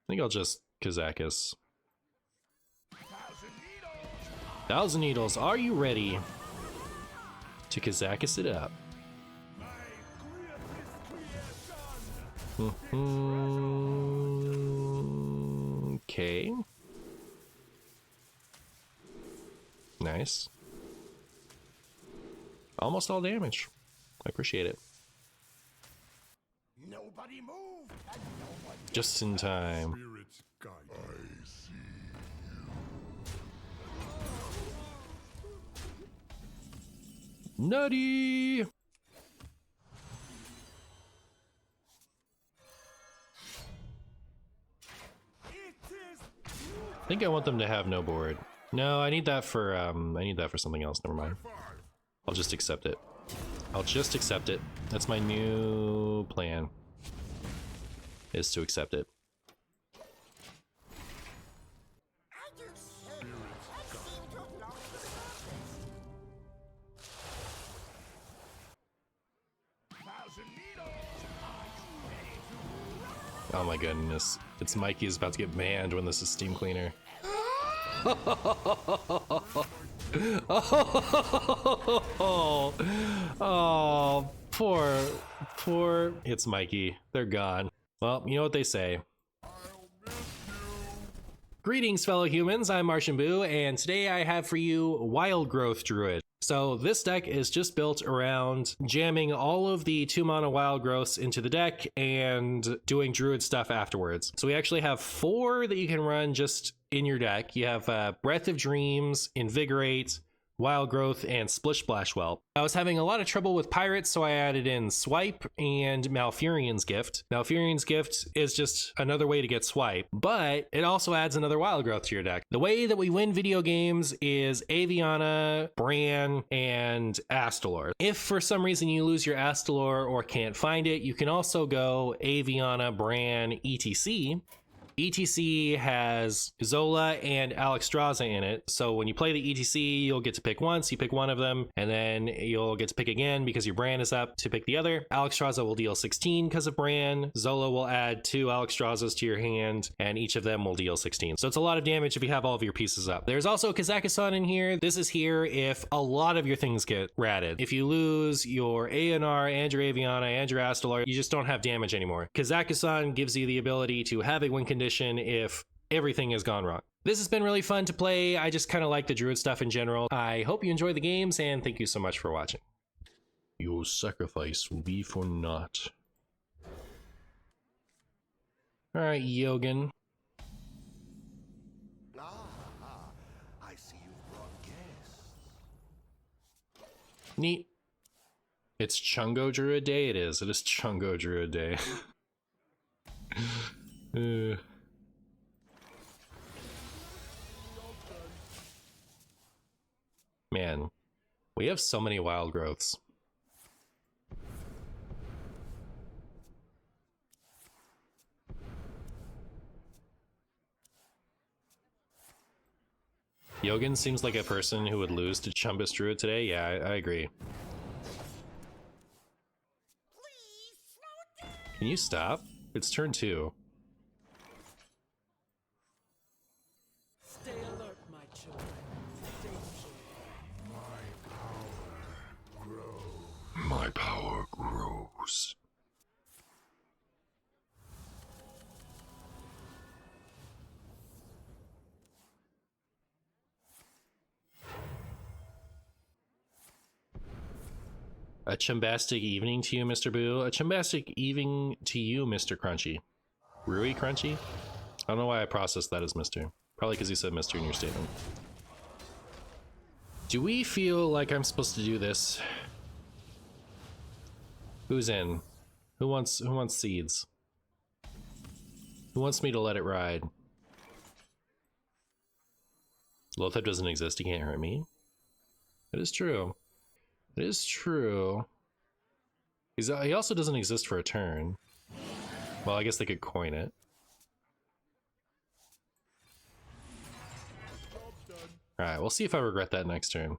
think I'll just Kazakis. 1,000 Needles, are you ready to Kazakis it up? Okay. Nice. Almost all damage. I appreciate it. Nobody move. Just in time. Spirits guide. I see Nutty! I think I want them to have no board. No, I need that for something else. Never mind. I'll just accept it. I'll just accept it. That's my new plan. Is to accept it. Oh my goodness. It's Mikey is about to get banned when this is Steam Cleaner. Oh, poor. It's Mikey. They're gone. Well, you know what they say. Greetings, fellow humans. I'm MartianBuu, and today I have for you Wild Growth Druid. So this deck is just built around jamming all of the 2-mana wild growths into the deck and doing druid stuff afterwards. So we actually have 4 that you can run just in your deck. You have Breath of Dreams, Invigorate, Wild Growth, and Splish Splash Whelp. I was having a lot of trouble with pirates, so I added in Swipe and Malfurion's Gift. Malfurion's Gift is just another way to get Swipe, but it also adds another Wild Growth to your deck. The way that we win video games is Aviana, Bran, and Astalor. If for some reason you lose your Astalor or can't find it, you can also go Aviana, Bran, etc. ETC has Zola and Alexstrasza in it, so when you play the ETC, you'll get to pick once, you pick one of them, and then you'll get to pick again because your Bran is up to pick the other. Alexstrasza will deal 16 because of Bran, Zola will add 2 Alexstrazzas to your hand, and each of them will deal 16. So it's a lot of damage if you have all of your pieces up. There's also Kazakis in here. This is here if a lot of your things get ratted. If you lose your ANR and your Aviana and your Astalor, you just don't have damage anymore. Kazakis gives you the ability to have a win condition if everything has gone wrong. This has been really fun to play. I just kind of like the druid stuff in general. I hope you enjoy the games, and thank you so much for watching. Your sacrifice will be for naught. Alright, Yogan. I see you brought guests. Neat. It's Chungo Druid Day? It is. It is Chungo Druid Day. Man, we have so many wild growths. Yogan seems like a person who would lose to Chumbus Druid today. Yeah, I agree. Can you stop? It's turn 2. Stay alert, my children. My power grows. A chumbastic evening to you, Mr. Boo. A chumbastic evening to you, Mr. Crunchy. Rui Crunchy? I don't know why I processed that as Mr. Probably because you said Mr. in your statement. Do we feel like I'm supposed to do this? Who's in? Who wants seeds? Who wants me to let it ride? Lothar doesn't exist, he can't hurt me. It is true. It is true. He also doesn't exist for a turn. Well, I guess they could coin it. Alright, we'll see if I regret that next turn.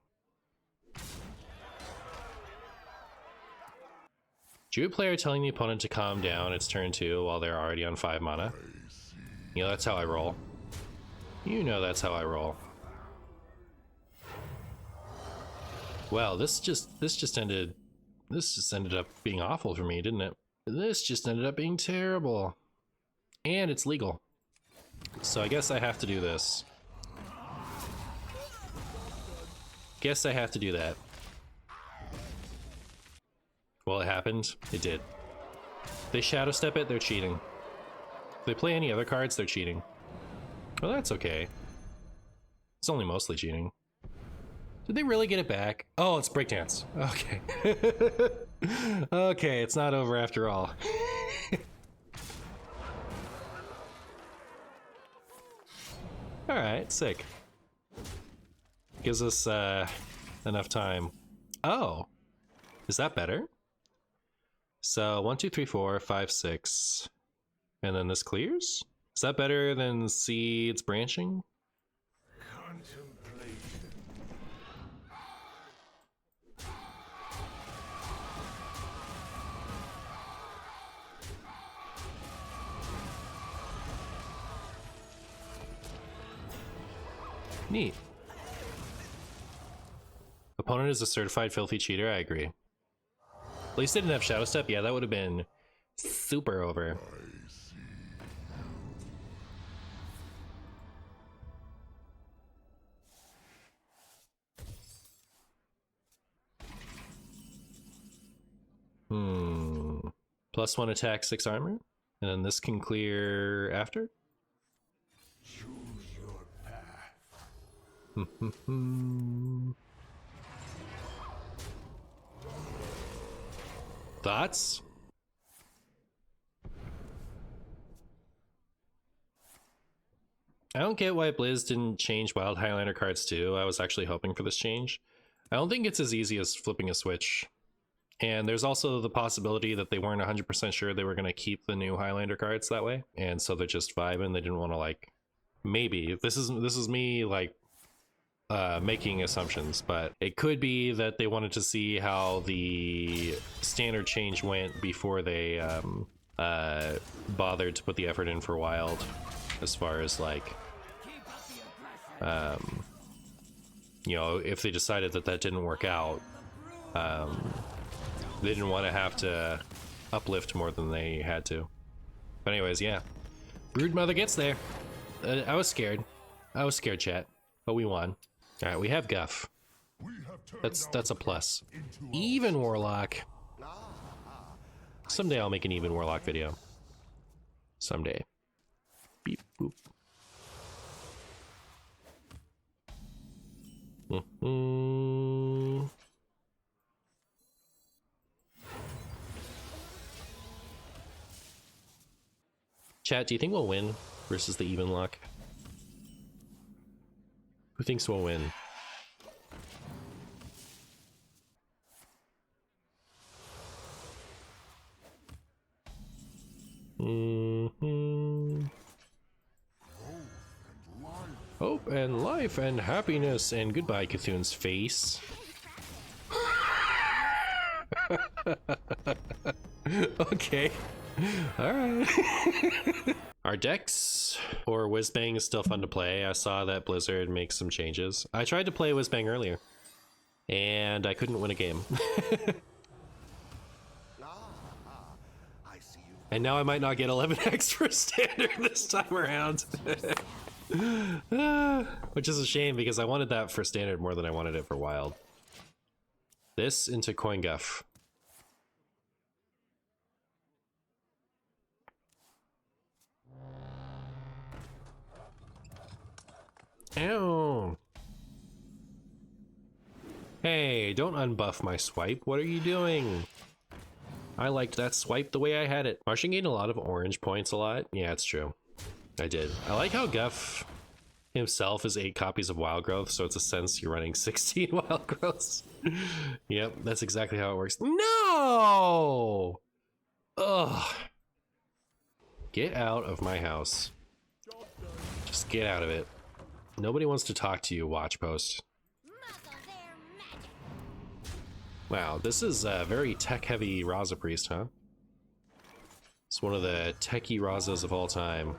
Druid player telling the opponent to calm down, it's turn 2 while they're already on 5 mana. You know, that's how I roll. You know that's how I roll. Well, this just ended up being awful for me, didn't it? This just ended up being terrible. And it's legal. So I guess I have to do this. Guess I have to do that. Well, it happened. It did. If they shadow step it, they're cheating. If they play any other cards, they're cheating. Well, that's okay. It's only mostly cheating. Did they really get it back? Oh, it's breakdance. Okay. Okay, it's not over after all. Alright, sick. Gives us enough time. Oh, is that better? So 1, 2, 3, 4, 5, 6, and then this clears? Is that better than seeds branching? Neat. Opponent is a certified filthy cheater, I agree. At least they didn't have Shadow Step. Yeah, that would have been super over. +1 attack, 6 armor. And then this can clear after? Choose your path. Thoughts? I don't get why Blizz didn't change Wild Highlander cards too. I was actually hoping for this change. I don't think it's as easy as flipping a switch. And there's also the possibility that they weren't 100% sure they were going to keep the new Highlander cards that way. And so they're just vibing. They didn't want to, like, maybe. This is me, like, making assumptions, but it could be that they wanted to see how the standard change went before they bothered to put the effort in for Wild, as far as, like, you know, if they decided that that didn't work out, they didn't want to have to uplift more than they had to. But anyways, yeah. Broodmother gets there. I was scared. I was scared, chat. But we won. Alright, we have Guff. That's a plus. Even Warlock. Someday I'll make an even Warlock video. Someday. Beep boop. Chat, do you think we'll win versus the even luck? Who thinks we'll win? Hope and life and happiness and goodbye, Cthulhu's face. Okay. Alright. Our decks or Whizbang is still fun to play. I saw that Blizzard makes some changes. I tried to play Whizbang earlier, and I couldn't win a game. And now I might not get 11x for standard this time around. Which is a shame because I wanted that for standard more than I wanted it for wild. This into Coin Guff. Ow. Hey, don't unbuff my swipe. What are you doing? I liked that swipe the way I had it. Martian gained a lot of orange points a lot. Yeah, it's true. I did. I like how Guff himself is 8 copies of Wild Growth, so it's a sense you're running 16 Wild Growths. Yep, that's exactly how it works. No! Ugh. Get out of my house. Just get out of it. Nobody wants to talk to you, Watch Post. Wow, this is a very tech-heavy Raza Priest, huh? It's one of the techie Razas of all time.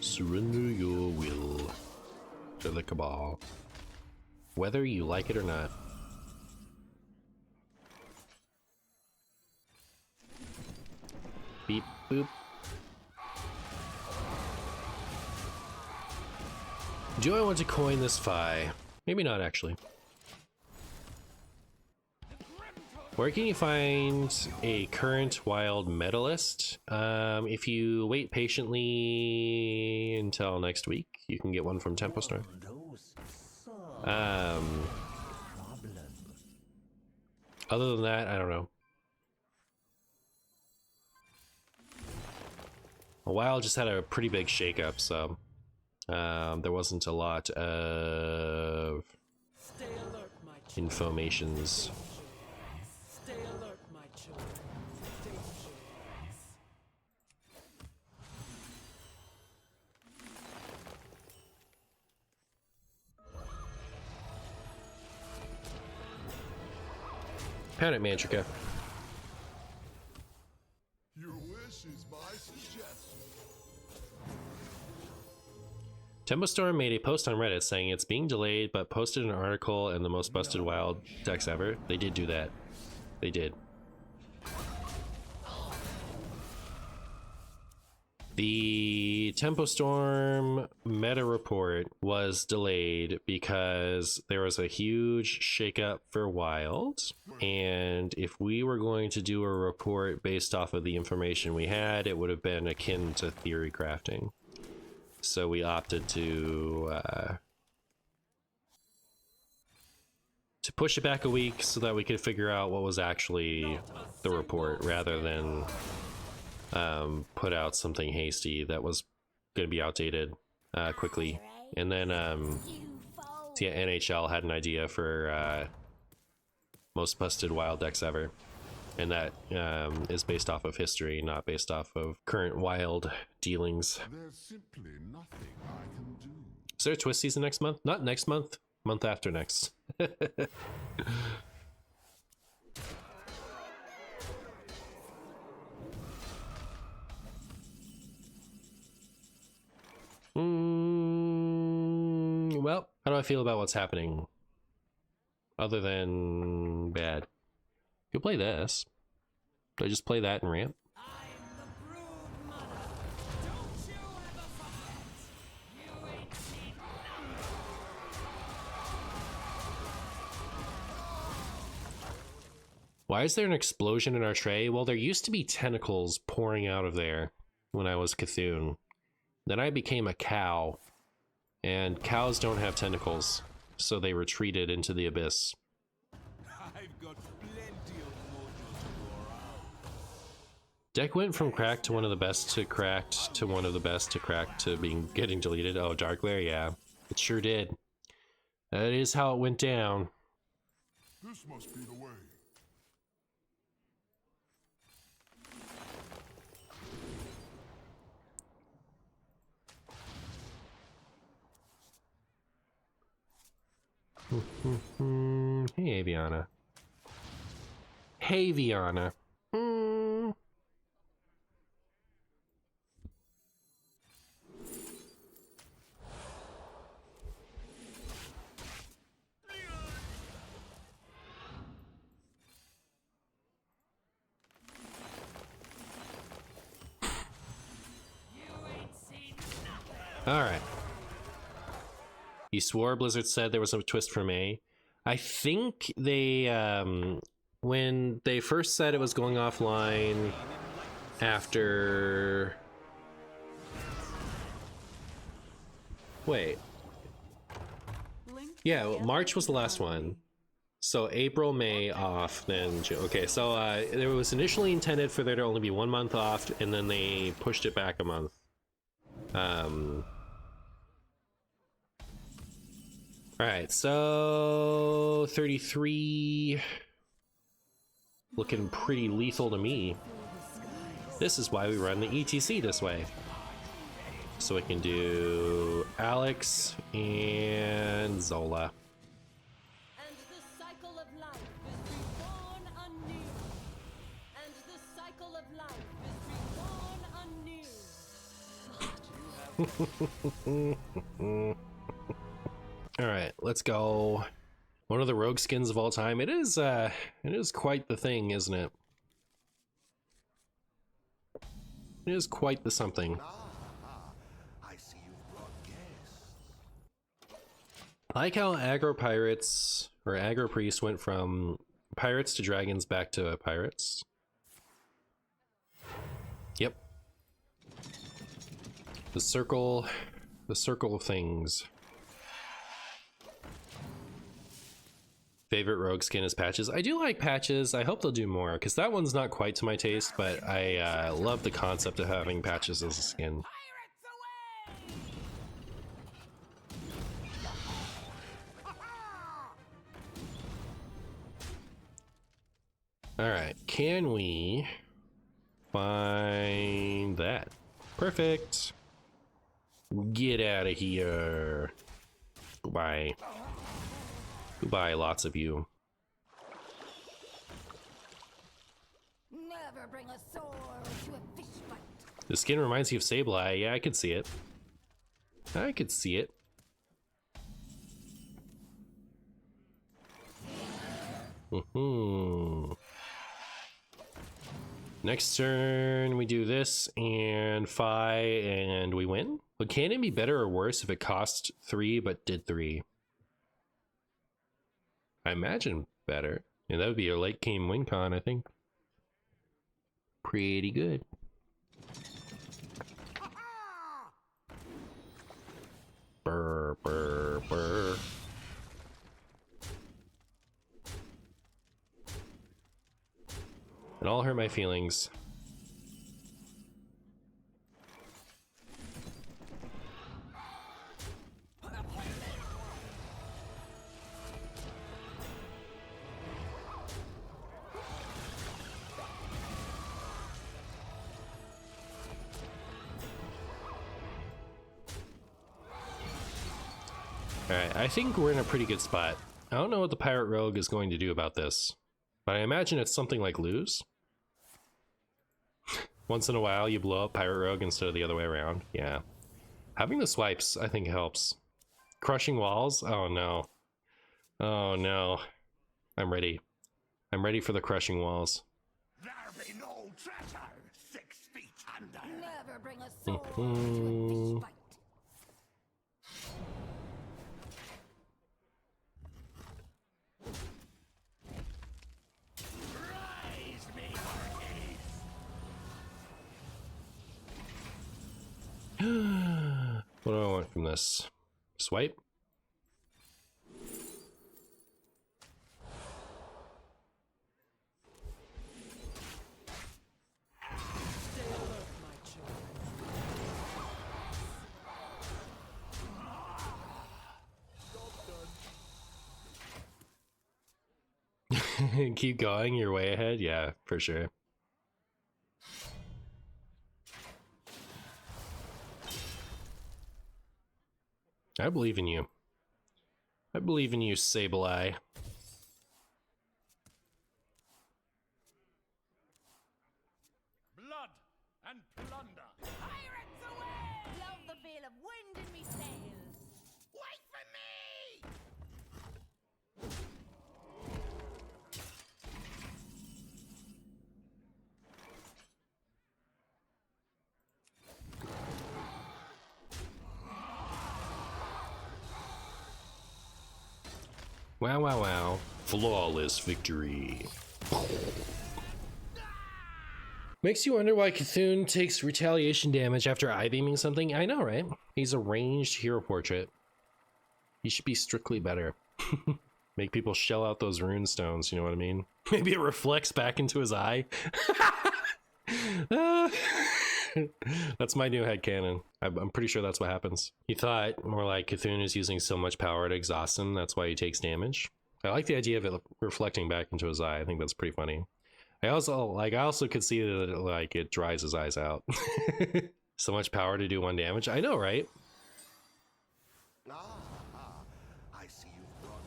Surrender your will to the Cabal, whether you like it or not. Beep boop. Do I want to coin this Fi? Maybe not, actually. Where can you find a current wild medalist? If you wait patiently until next week, you can get one from Tempo Store. Other than that, I don't know. Wild just had a pretty big shakeup, so there wasn't a lot of informations. Stay alert, my children. Danger. Pound it, Mantrica. Your wish is my suggestion. Tempo Storm made a post on Reddit saying it's being delayed, but posted an article in the most busted wild decks ever. They did do that. They did. The Tempo Storm meta report was delayed because there was a huge shakeup for Wild, and if we were going to do a report based off of the information we had, it would have been akin to theory crafting. So we opted to push it back a week so that we could figure out what was actually the report, rather than put out something hasty that was going to be outdated quickly. And then so yeah, NHL had an idea for most busted wild decks ever, and that is based off of history, not based off of current wild dealings. There's simply nothing I can do. Is there a twist season next month? Not next month, month after next. Well, how do I feel about what's happening? Other than bad. You play this. Do I just play that and ramp? I'm the brood mother. Don't you ever forget. You ain't seen nothing. Why is there an explosion in our tray? Well, there used to be tentacles pouring out of there when I was Cthulhu. Then I became a cow, and cows don't have tentacles, so they retreated into the abyss. I've got plenty of mojo to go around. Deck went from cracked to one of the best to cracked to one of the best to cracked to getting deleted. Oh, Darkglare, yeah, it sure did. That is how it went down. This must be the way. Hey, Aviana. Hey, Viana. All right. You swore Blizzard said there was a twist for May. I think they, when they first said it was going offline after... Wait. Yeah, well, March was the last one. So April, May off, then June. Okay, so it was initially intended for there to only be 1 month off, and then they pushed it back a month. Alright, so 33, looking pretty lethal to me. This is why we run the ETC this way. So we can do Alex and Zola. And the cycle of life is reborn anew. And the cycle of life is reborn All right, let's go. One of the rogue skins of all time. It is quite the thing, isn't it? It is quite the something. I see you've brought guests. I like how aggro pirates or aggro priests went from pirates to dragons back to pirates. Yep. The circle of things. Favorite rogue skin is Patches. I do like Patches. I hope they'll do more, because that one's not quite to my taste, but I love the concept of having Patches as a skin. Alright, can we find that? Perfect. Get out of here. Goodbye. Goodbye, lots of you. Never bring a sword to a fish fight. The skin reminds you of Sableye. Yeah, I could see it. I could see it. Next turn, we do this and Fi, and we win. But can it be better or worse if it cost 3 but did 3? I imagine better. And that would be your late game win con, I think. Pretty good. Burr, burr, burr. It all hurt my feelings. Alright, I think we're in a pretty good spot. I don't know what the Pirate Rogue is going to do about this, but I imagine it's something like lose. Once in a while you blow up Pirate Rogue instead of the other way around. Yeah. Having the swipes, I think, helps. Crushing walls? Oh no. Oh no. I'm ready. I'm ready for the crushing walls. There be no treasure 6 feet under. Never bring a sword to a fish fight. Rise me, Marquis. What do I want from this? Swipe? Keep going, you're way ahead. Yeah, for sure. I believe in you. I believe in you, Sableye. Blood and plunder. Pirates away! Love the feel of wind in me sails. Wait for me! Wow, wow, wow. Flawless victory. Makes you wonder why Cthulhu takes retaliation damage after I-beaming something. I know, right? He's a ranged hero portrait. He should be strictly better. Make people shell out those rune stones, you know what I mean? Maybe it reflects back into his eye. That's my new headcanon. I'm pretty sure that's what happens. He thought more like Cthulhu is using so much power to exhaust him, that's why he takes damage. I like the idea of it reflecting back into his eye. I think that's pretty funny. I also could see that it dries his eyes out. So much power to do 1 damage. I know, right? I see you've brought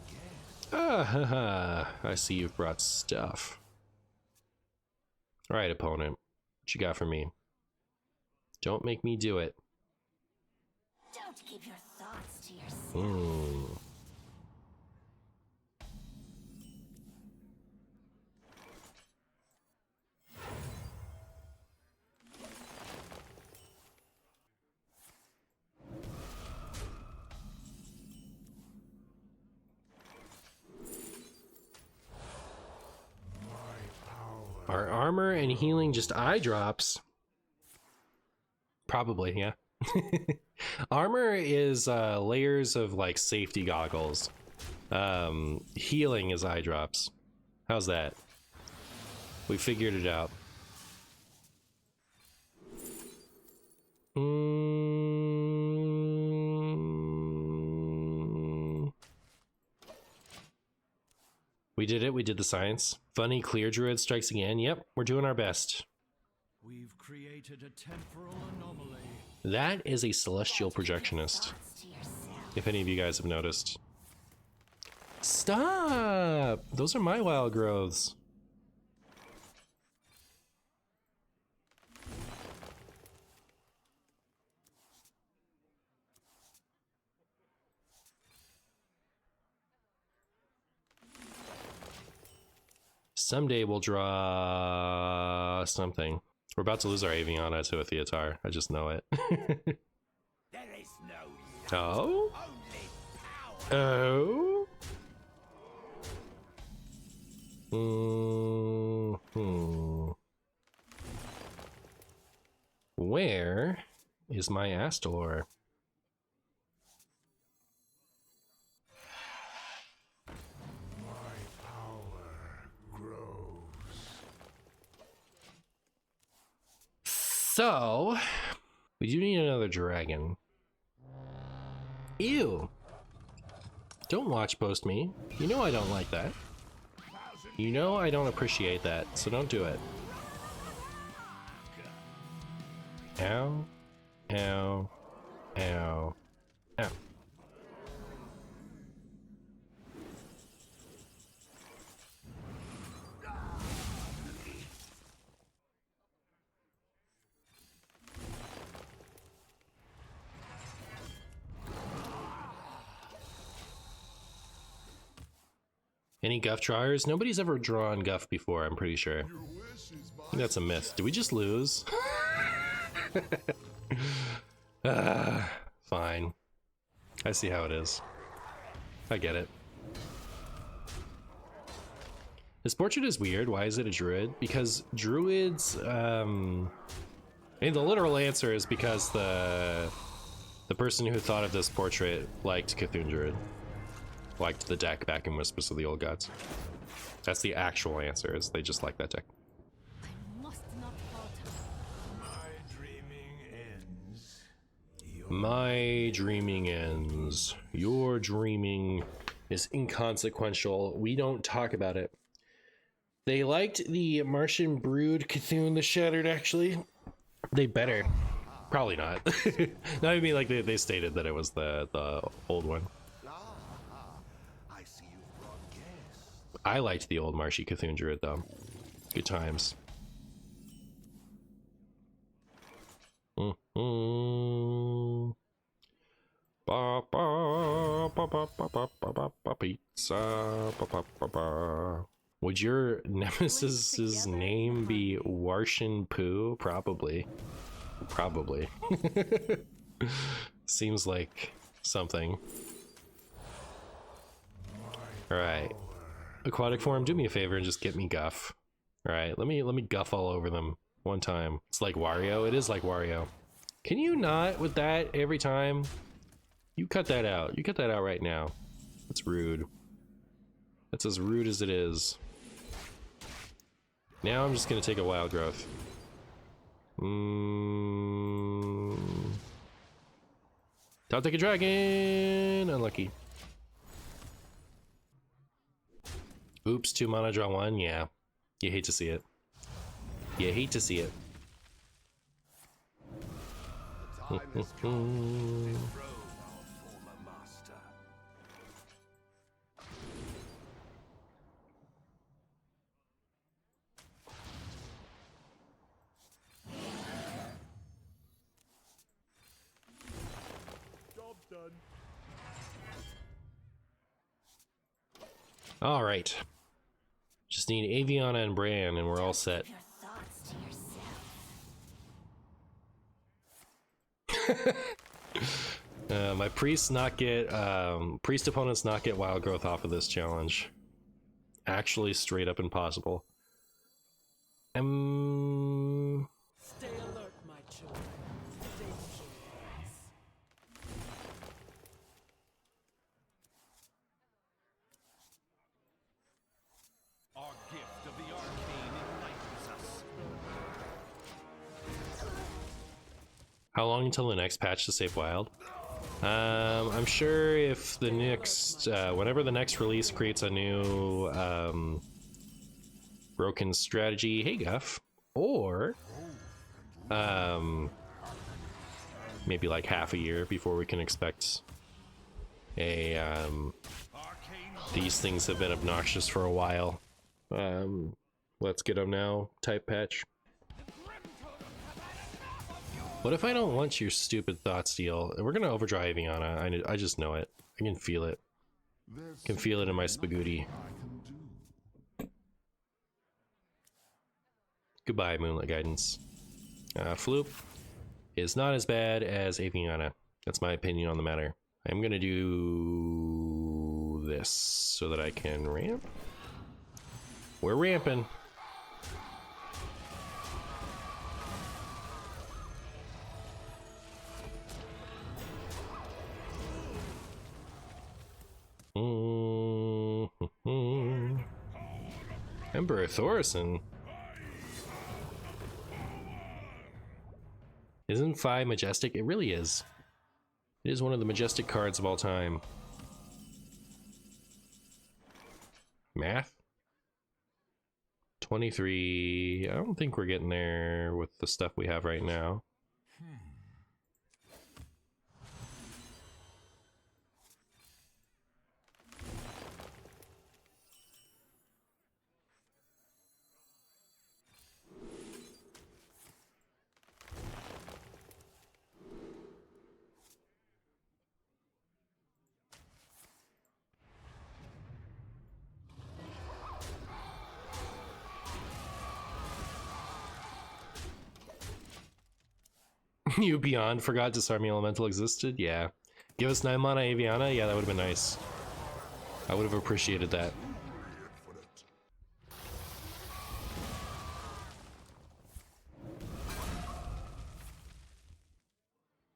guests. I see you've brought stuff. All right, opponent. What you got for me? Don't make me do it. Don't keep your thoughts to yourself. Hmm. Are armor and healing just eye drops? Probably, yeah. Armor is layers of like safety goggles. Healing is eye drops. How's that? We figured it out. We did it. We did the science. Funny clear druid strikes again. Yep, we're doing our best. We've created a temporal anomaly. That is a celestial projectionist. Thoughts to yourself. If any of you guys have noticed. Stop! Those are my wild growths. Someday we'll draw something. We're about to lose our Aviana to a Theatar. I just know it. There is no Oh? only power. Oh? Where is my Astalor? So, we do need another dragon. Ew. Don't watch post me. You know I don't like that. You know I don't appreciate that, so don't do it. Ow. Ow. Ow. Ow. Any Guff drawers? Nobody's ever drawn Guff before, I'm pretty sure. I think that's a myth. Did we just lose? Fine. I see how it is. I get it. This portrait is weird. Why is it a druid? Because druids, I mean, the literal answer is because the person who thought of this portrait liked Cthulhu Druid. Liked the deck back in Whispers of the Old Gods. That's the actual answer, is they just like that deck. I must not falter. My dreaming ends. My dreaming ends. Your dreaming is inconsequential. We don't talk about it. They liked the Martian Brood Cthulhu the Shattered, actually. They better. Probably not. No, I mean, like, they stated that it was the old one. I see you've brought guests. I liked the old Marshy Cthulhu Druid, though. Good times. Ba ba ba ba ba ba ba ba ba pizza ba ba ba ba. Would your nemesis's name be MartianBuu? Probably. Probably. Seems like something. Alright. Aquatic form, do me a favor and just get me Guff. Alright, let me Guff all over them one time. It's like Wario. It is like Wario. Can you not with that every time? You cut that out. You cut that out right now. That's rude. That's as rude as it is. Now I'm just gonna take a wild growth. Don't take a dragon! Unlucky. Oops, 2 mana, draw 1. Yeah. You hate to see it. You hate to see it. The time has come to dethrone our former master. All right. Just need Aviana and Bran, and we're all set. Your thoughts to yourself. My priests not get priest opponents not get wild growth off of this challenge. Actually, straight up impossible. Stay alert, my children. Danger awaits. Our gift of the arcane enlightens us. How long until the next patch to save wild? I'm sure if the next whenever the next release creates a new broken strategy, hey Guff, or maybe like half a year before we can expect a these things have been obnoxious for a while, let's get them now type patch. What if I don't want your stupid thought steal? We're gonna overdrive Aviana. I just know it. I can feel it. I can feel it in my spagooty. Goodbye, Moonlit Guidance. Floop is not as bad as Aviana. That's my opinion on the matter. I'm gonna do this so that I can ramp. We're ramping. Emperor Thorson. Isn't Phi majestic? It really is. It is one of the majestic cards of all time. Math? 23. I don't think we're getting there with the stuff we have right now. You beyond forgot Disarming Elemental existed? Yeah. Give us 9 mana Aviana? Yeah, that would have been nice. I would have appreciated that.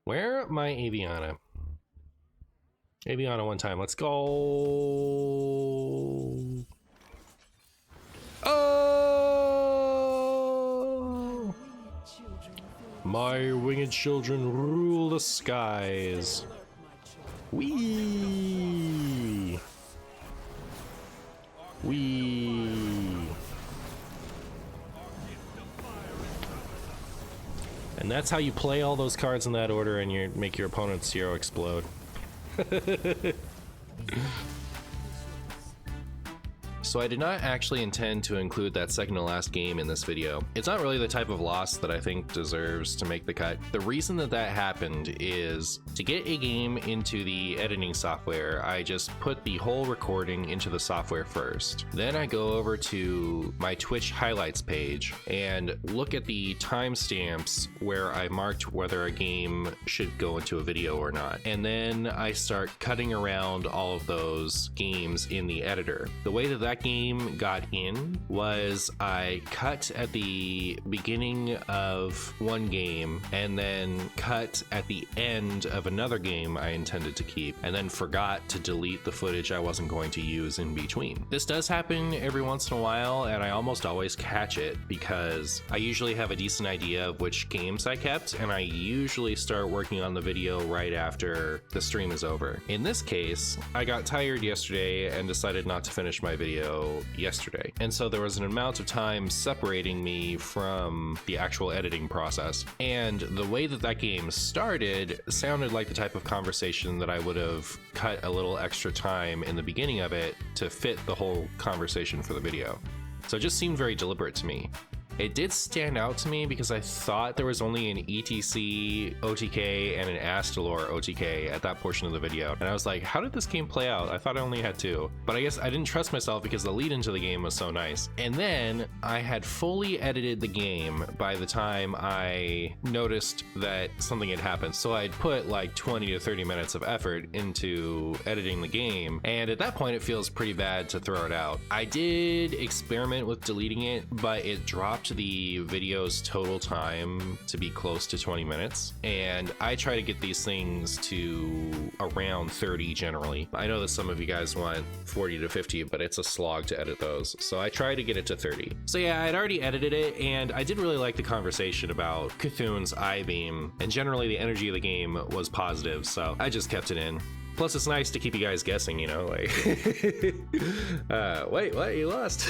Where my Aviana? Aviana one time, let's go. Oh! My winged children rule the skies. Wee! Wee! And that's how you play all those cards in that order and you make your opponent's hero explode. So I did not actually intend to include that second to last game in this video. It's not really the type of loss that I think deserves to make the cut. The reason that that happened is to get a game into the editing software, I just put the whole recording into the software first. Then I go over to my Twitch highlights page and look at the timestamps where I marked whether a game should go into a video or not. And then I start cutting around all of those games in the editor. The way that game got in was I cut at the beginning of one game and then cut at the end of another game I intended to keep, and then forgot to delete the footage I wasn't going to use in between. This does happen every once in a while, and I almost always catch it because I usually have a decent idea of which games I kept, and I usually start working on the video right after the stream is over. In this case, I got tired yesterday and decided not to finish my video yesterday, and so there was an amount of time separating me from the actual editing process, and the way that that game started sounded like the type of conversation that I would have cut a little extra time in the beginning of it to fit the whole conversation for the video. So it just seemed very deliberate to me. It did stand out to me because I thought there was only an ETC OTK and an Astalor OTK at that portion of the video. And I was like, how did this game play out? I thought I only had 2. But I guess I didn't trust myself because the lead into the game was so nice. And then I had fully edited the game by the time I noticed that something had happened. So I'd put like 20 to 30 minutes of effort into editing the game. And at that point, it feels pretty bad to throw it out. I did experiment with deleting it, but it dropped the video's total time to be close to 20 minutes. And I try to get these things to around 30 generally. I know that some of you guys want 40 to 50, but it's a slog to edit those. So I try to get it to 30. So yeah, I'd already edited it, and I did really like the conversation about Cthulhu's I-Beam, and generally the energy of the game was positive, so I just kept it in. Plus, it's nice to keep you guys guessing, you know, like, wait, what? You lost?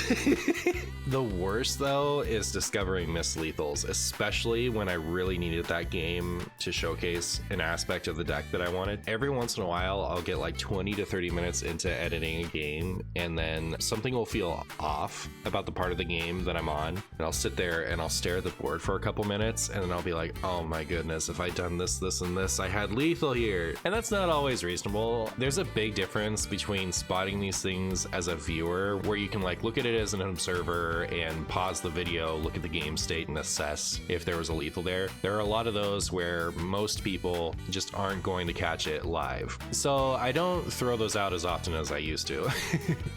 The worst, though, is discovering mislethals, especially when I really needed that game to showcase an aspect of the deck that I wanted. Every once in a while, I'll get like 20 to 30 minutes into editing a game, and then something will feel off about the part of the game that I'm on, and I'll sit there and I'll stare at the board for a couple minutes, and then I'll be like, oh my goodness, if I'd done this, this, and this, I had lethal here. And that's not always reasonable. There's a big difference between spotting these things as a viewer, where you can like look at it as an observer and pause the video, look at the game state, and assess if there was a lethal there. There are a lot of those where most people just aren't going to catch it live. So I don't throw those out as often as I used to.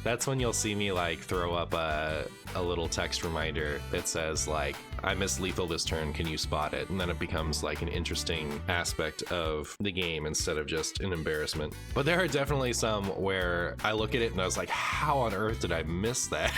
That's when you'll see me like throw up a little text reminder that says like, I missed lethal this turn, can you spot it? And then it becomes like an interesting aspect of the game instead of just an embarrassment. But there are definitely some where I look at it and I was like, how on earth did I miss that?